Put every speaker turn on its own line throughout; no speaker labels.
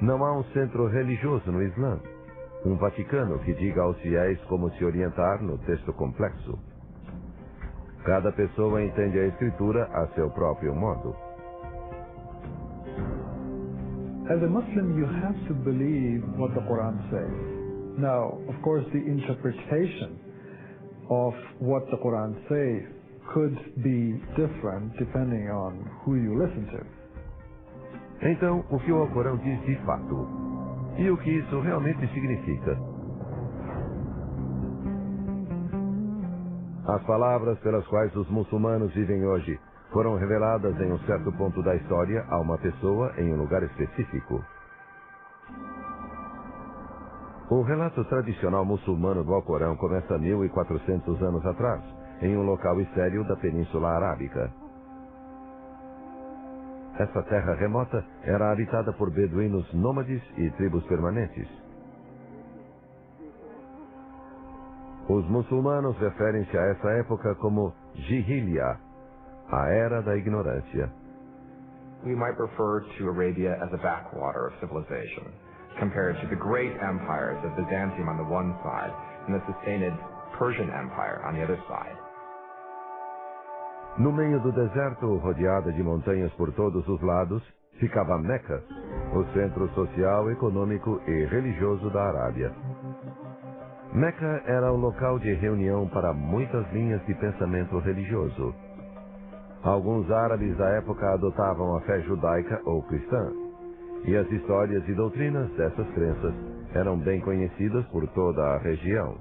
Não há um centro religioso no Islã, um Vaticano que diga aos fiéis como se orientar no texto complexo. Cada pessoa entende a Escritura a seu próprio modo.
As a Muslim, you have to believe what the Quran says. Now, of course, the interpretation of what the Quran says could be different depending on who you listen to.
Então, o que o Alcorão diz de fato? E o que isso realmente significa? As palavras pelas quais os muçulmanos vivem hoje foram reveladas em um certo ponto da história a uma pessoa em um lugar específico. O relato tradicional muçulmano do Alcorão começa 1400 anos atrás, em um local estéril da Península Arábica. Essa terra remota era habitada por beduínos nômades e tribos permanentes. Os muçulmanos referem-se a essa época como Jahiliya, a era da ignorância.
We might refer to Arabia as a backwater of civilization, compared to the great empires of Byzantium on the one side and the sustained Persian Empire on the other side.
No meio do deserto, rodeada de montanhas por todos os lados, ficava Meca, o centro social, econômico e religioso da Arábia. Meca era o local de reunião para muitas linhas de pensamento religioso. Alguns árabes da época adotavam a fé judaica ou cristã, e as histórias e doutrinas dessas crenças eram bem conhecidas por toda a região.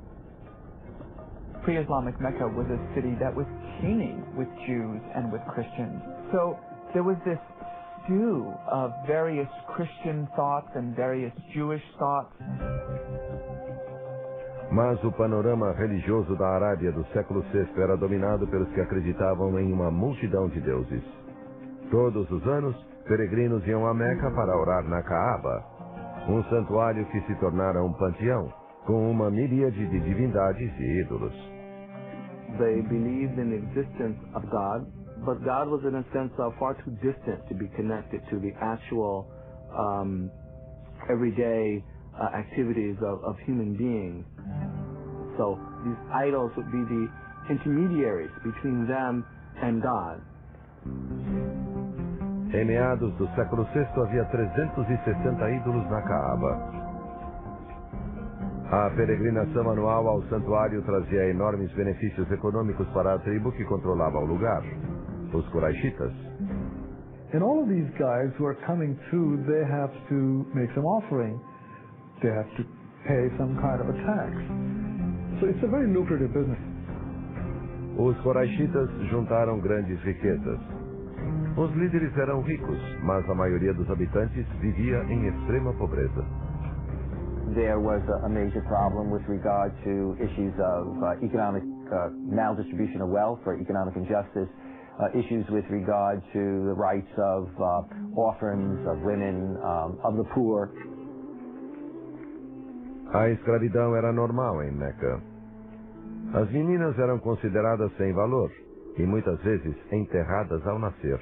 Pre-Islamic Mecca was a city that was teeming with Jews and with Christians. So there was this stew of various Christian thoughts and various Jewish thoughts.
Mas o panorama religioso da Arábia do século VI era dominado pelos que acreditavam em uma multidão de deuses. Todos os anos, peregrinos iam a Meca para orar na Kaaba, um santuário que se tornara um panteão, com uma miríade de divindades e ídolos.
They believed in the existence of God, but God was in a sense far too distant to be connected to the actual everyday activities of human beings. So these idols would be the intermediaries between them and God.
Em meados do século VI havia 360 ídolos na Kaaba. A peregrinação anual ao santuário trazia enormes benefícios econômicos para a tribo que controlava o lugar, os Quraishitas.
And all of these guys who are coming through, they have to make some offering. They have to pay some kind of a tax. So it's a very lucrative business.
Os Quraishitas juntaram grandes riquezas. Os líderes eram ricos, mas a maioria dos habitantes vivia em extrema pobreza.
There was a major problem with regard to issues of economic maldistribution of wealth or economic injustice, issues with regard to the rights of orphans, of women, of the poor.
A escravidão era normal em Meca. As meninas eram consideradas sem valor e muitas vezes enterradas ao nascer.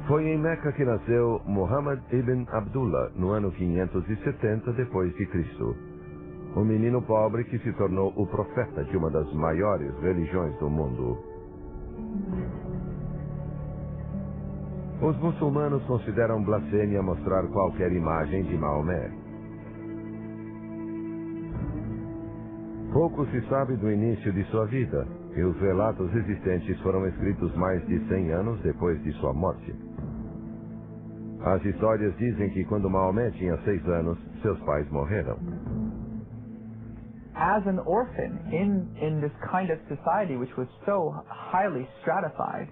Foi em Meca que nasceu Muhammad ibn Abdullah no ano 570 depois de Cristo, um menino pobre que se tornou o profeta de uma das maiores religiões do mundo. Os muçulmanos consideram blasfêmia mostrar qualquer imagem de Maomé. Pouco se sabe do início de sua vida, e os relatos existentes foram escritos mais de 100 anos depois de sua morte. As histórias dizem que quando Maomé tinha 6 anos, seus pais morreram.
As an orphan in this kind of society which was so highly stratified,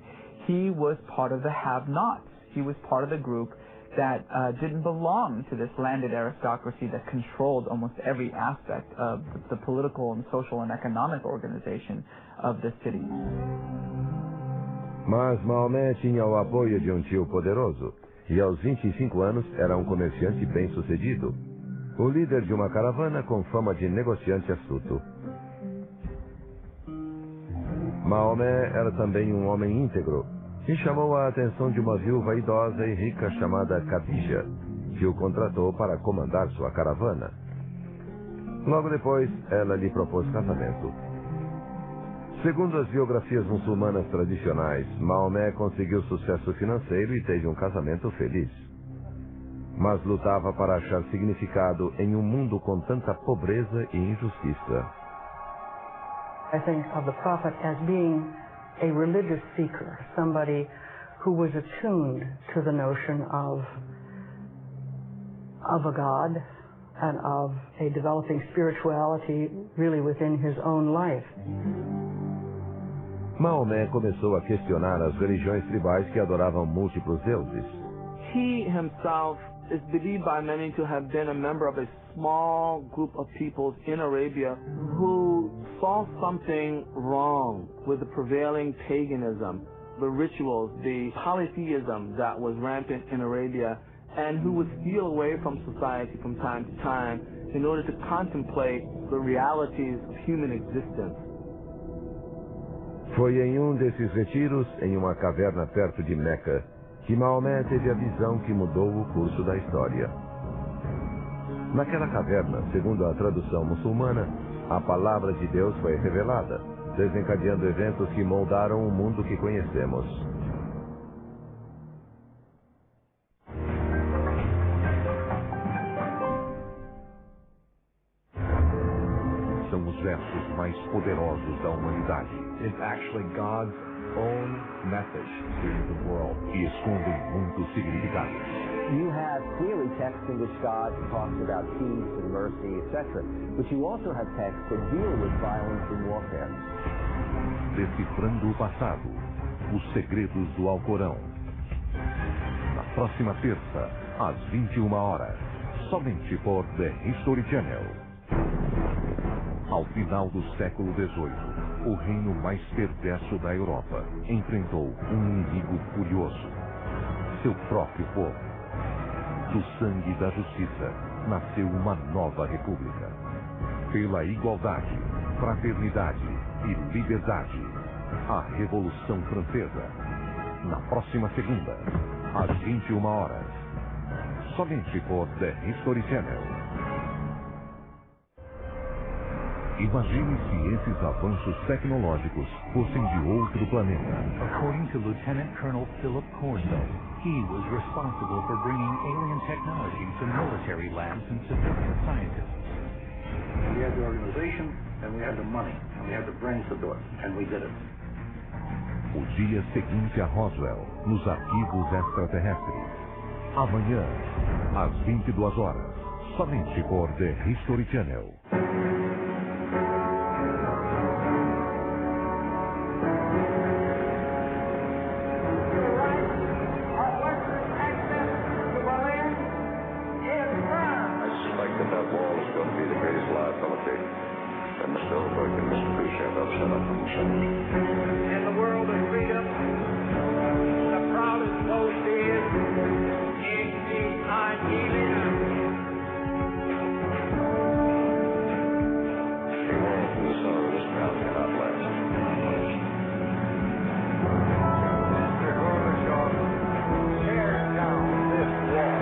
he was part of the have-nots. He was part of the group that didn't belong to this landed aristocracy that controlled almost every aspect of the political and social and economic organization of the city.
Mas Maomé tinha o apoio de um tio poderoso, e aos 25 anos era um comerciante bem-sucedido, o líder de uma caravana com fama de negociante astuto. Maomé era também um homem íntegro, e chamou a atenção de uma viúva idosa e rica chamada Khadija, que o contratou para comandar sua caravana. Logo depois, ela lhe propôs casamento. Segundo as biografias muçulmanas tradicionais, Maomé conseguiu sucesso financeiro e teve um casamento feliz. Mas lutava para achar significado em um mundo com tanta pobreza e injustiça.
I think of the prophet as being a religious seeker, somebody who was attuned to the notion of a God and of a developing spirituality really within his own life.
Maomé começou a questionar as religiões tribais que adoravam múltiplos deuses.
He himself is believed by many to have been a member of a small group of peoples in Arabia who saw something wrong with the prevailing paganism, the rituals, the polytheism that was rampant in Arabia, and who would steal away from society from time to time in order to contemplate the realities of human existence.
Foi em um desses retiros, em uma caverna perto de Meca, que Maomé teve a visão que mudou o curso da história. Naquela caverna, segundo a tradução muçulmana, a palavra de Deus foi revelada, desencadeando eventos que moldaram o mundo que conhecemos.
São os versos mais poderosos da humanidade.
It's actually God's own message to the world.
E escondem muitos significados.
You have clearly texts in which God talks about peace and mercy, etc. But you also have texts that deal with violence and warfare.
Decifrando o passado, os segredos do Alcorão. Na próxima terça, às 21 horas, somente por The History Channel. Ao final do século XVIII, o reino mais perverso da Europa enfrentou um inimigo furioso, seu próprio povo. Do sangue da justiça nasceu uma nova república. Pela igualdade, fraternidade e liberdade, a Revolução Francesa. Na próxima segunda, às 21 horas, somente por The History Channel. Imagine se esses avanços tecnológicos fossem de outro planeta.
According to Lieutenant Colonel Philip Cornwell, he was responsible for bringing alien technology to military labs and civilian scientists.
We had the organization, and we had the money, and we had the brains to do it, and we did it.
O dia seguinte a Roswell, nos arquivos extraterrestres. Amanhã, às 22 horas, somente por The History Channel.
In the world of freedom, the proudest boast is in peacetime healing. The world from the sun of this proud cannot last. Mr. Gorbachev, tear down this wall.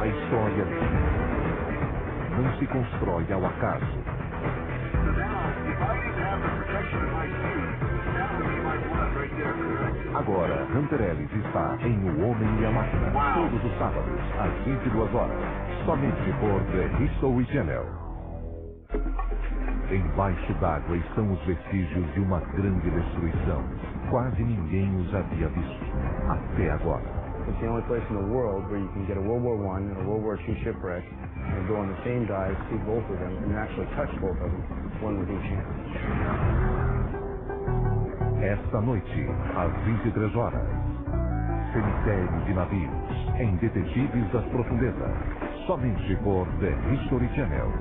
A história não se constrói ao acaso. Agora, Hunter Ellis está em O Homem e a Máquina, todos os sábados, às 22 horas, somente por The History Channel. Embaixo d'água estão os vestígios de uma grande destruição. Quase ninguém os havia visto, até agora.
It's the only place in the world where you can get a World War I and a World War II shipwreck and go on the same dive, see both of them, and actually touch both of them, one with each hand.
Esta noite, às 23 horas, Cemitério de Navios, em Detetives das Profundezas, somente por The History Channel.